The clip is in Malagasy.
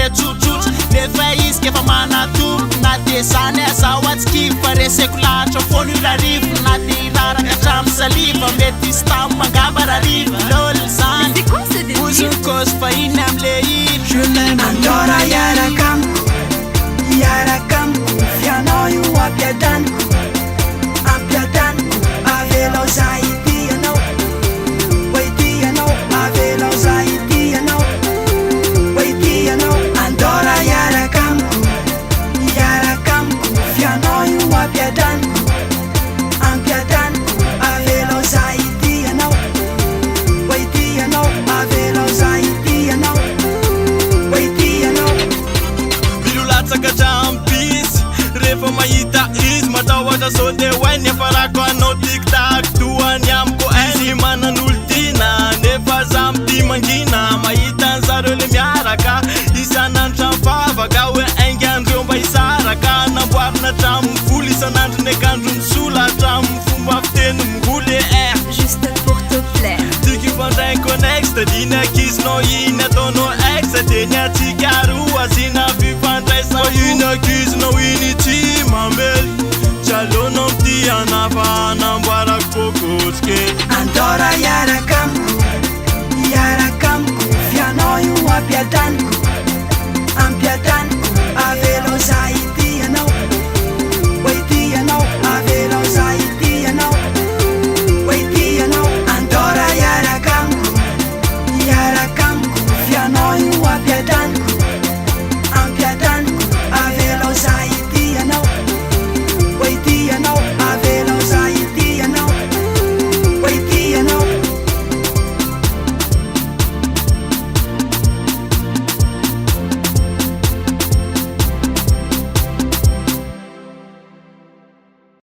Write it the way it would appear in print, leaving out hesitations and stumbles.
de tsotsotso lefa izy kefa manatompo na de zany azaho atsikivy fa reseko lahatra foana io rarivo na de iraraka hatramy saliva mety isy tamy mangaba rarivo lôly zany ozony cause fa iny amle iny andora iaraka amiko fianao io ampiadaniko avelao za itianao oitianao avelao za itianao oitianao andora iaraka amiko fianao io ampiadaniko avelao za itianao oitianao avelao za itianao oitianao milolatsaka hatrampitsy rehefa mahita izy matahotra sao de hoay nefa rako anao tiktak toany amiko izy manan'olo tina nefa za mity mangina mahita an'zareo le miaraka isan'andro tramfavaka hoe aingy andreo mba isaraka namboarina hatramin'ny voly isan'andro ny akandro misola hatramin'ny fomba fiteny miholy juste pour te plaire tiky fandray connexe diny akizinao iny ataonao ex de ny atsika roa asina fifandraisa iny akizinao iny tsy mamely tsy alonao mity anafa anamboarako kokotsike andora iaraka amiko fianao io ampiadaniko